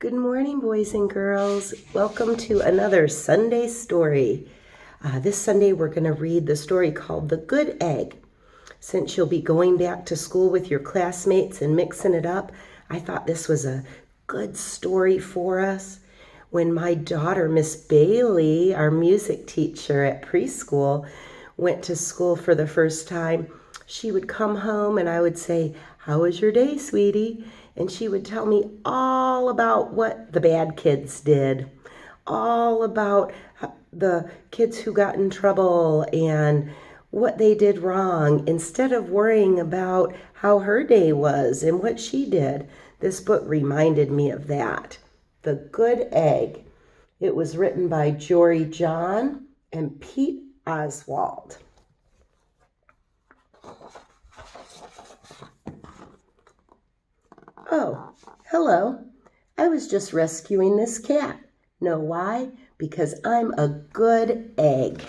Good morning, boys and girls. Welcome to another Sunday story. This Sunday, we're going to read the story called The Good Egg. Since you'll be going back to school with your classmates and mixing it up, I thought this was a good story for us. When my daughter, Miss Bailey, our music teacher at preschool, went to school for the first time, she would come home and I would say, "How was your day, sweetie?" And she would tell me all about what the bad kids did, all about the kids who got in trouble and what they did wrong, instead of worrying about how her day was and what she did. This book reminded me of that. The Good Egg. It was written by Jory John and Pete Oswald. Oh, hello. I was just rescuing this cat. Know why? Because I'm a good egg.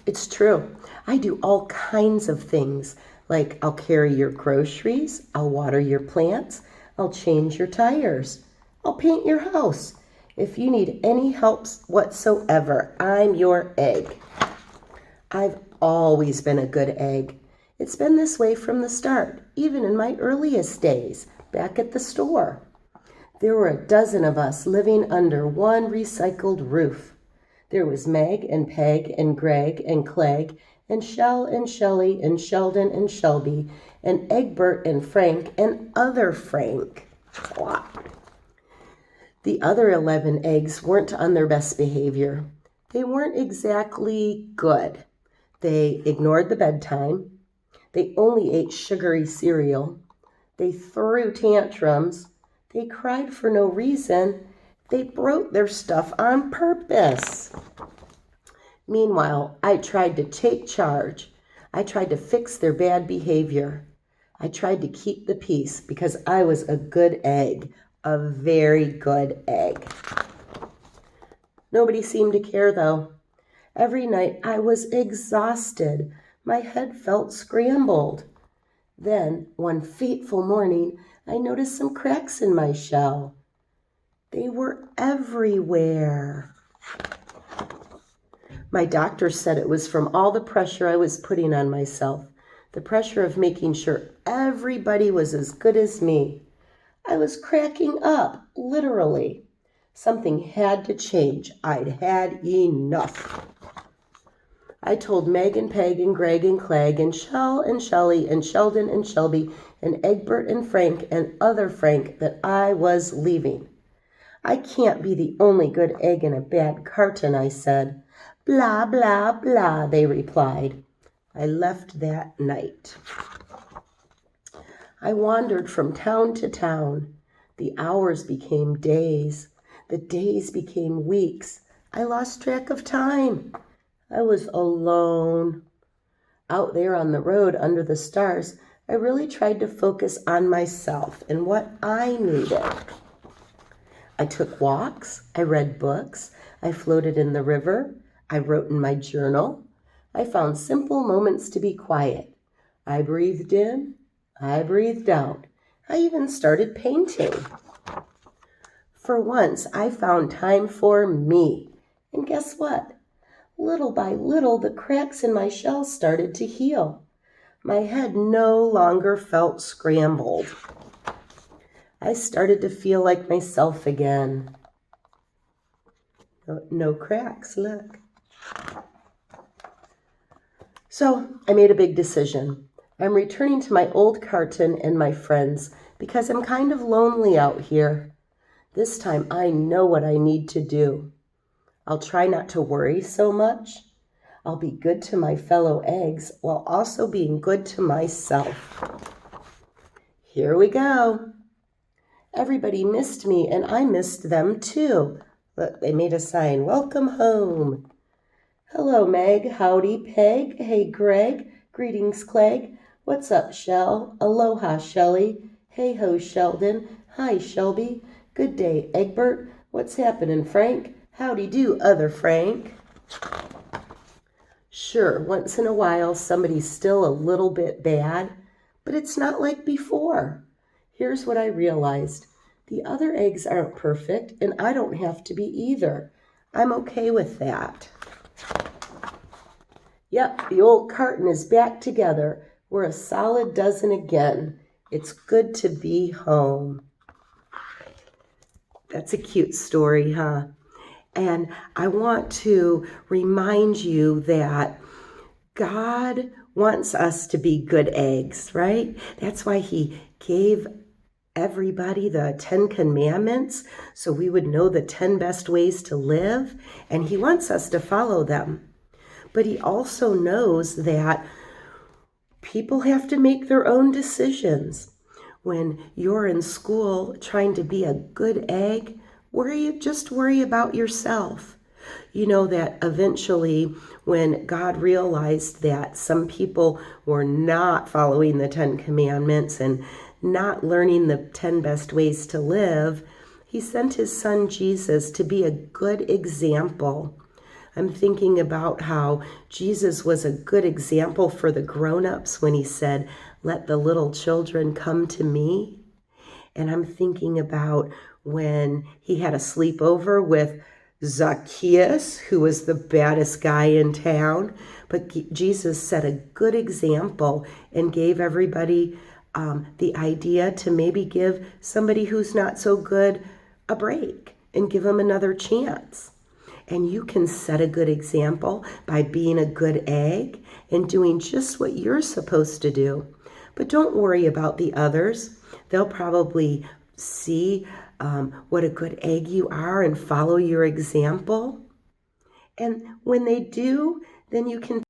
It's true. I do all kinds of things, like I'll carry your groceries, I'll water your plants, I'll change your tires, I'll paint your house. If you need any help whatsoever, I'm your egg. I've always been a good egg. It's been this way from the start, even in my earliest days, back at the store. There were a dozen of us living under one recycled roof. There was Meg and Peg and Greg and Clegg and Shell and Shelley and Sheldon and Shelby and Egbert and Frank and other Frank. The other 11 eggs weren't on their best behavior. They weren't exactly good. They ignored the bedtime. They only ate sugary cereal. They threw tantrums. They cried for no reason. They broke their stuff on purpose. Meanwhile, I tried to take charge. I tried to fix their bad behavior. I tried to keep the peace because I was a good egg, a very good egg. Nobody seemed to care, though. Every night I was exhausted. My head felt scrambled. Then, one fateful morning, I noticed some cracks in my shell. They were everywhere. My doctor said it was from all the pressure I was putting on myself, the pressure of making sure everybody was as good as me. I was cracking up, literally. Something had to change. I'd had enough. I told Meg and Peg and Greg and Clegg and Shell and Shelley and Sheldon and Shelby and Egbert and Frank and other Frank that I was leaving. "I can't be the only good egg in a bad carton," I said. "Blah, blah, blah," they replied. I left that night. I wandered from town to town. The hours became days. The days became weeks. I lost track of time. I was alone. Out there on the road under the stars, I really tried to focus on myself and what I needed. I took walks, I read books, I floated in the river, I wrote in my journal. I found simple moments to be quiet. I breathed in, I breathed out. I even started painting. For once, I found time for me. And guess what? Little by little, the cracks in my shell started to heal. My head no longer felt scrambled. I started to feel like myself again. No cracks, look. So I made a big decision. I'm returning to my old carton and my friends because I'm kind of lonely out here. This time I know what I need to do. I'll try not to worry so much. I'll be good to my fellow eggs while also being good to myself. Here we go. Everybody missed me and I missed them too. Look, they made a sign, "Welcome home." Hello, Meg. Howdy, Peg. Hey, Greg. Greetings, Clegg. What's up, Shell? Aloha, Shelly. Hey ho, Sheldon. Hi, Shelby. Good day, Egbert. What's happening, Frank? Howdy do, other Frank. Sure, once in a while somebody's still a little bit bad, but it's not like before. Here's what I realized. The other eggs aren't perfect, and I don't have to be either. I'm okay with that. Yep, the old carton is back together. We're a solid dozen again. It's good to be home. That's a cute story, huh? And I want to remind you that God wants us to be good eggs, right? That's why He gave everybody the 10 commandments so we would know the 10 best ways to live, and He wants us to follow them. But He also knows that people have to make their own decisions. When you're in school trying to be a good egg, just worry about yourself. You know that eventually when God realized that some people were not following the 10 commandments and not learning the 10 best ways to live, He sent His Son Jesus to be a good example. I'm thinking about how Jesus was a good example for the grown-ups when He said, "Let the little children come to me." And I'm thinking about when He had a sleepover with Zacchaeus, who was the baddest guy in town. But Jesus set a good example and gave everybody the idea to maybe give somebody who's not so good a break and give them another chance. And you can set a good example by being a good egg and doing just what you're supposed to do. But don't worry about the others. They'll probably see what a good egg you are and follow your example. And when they do, then you can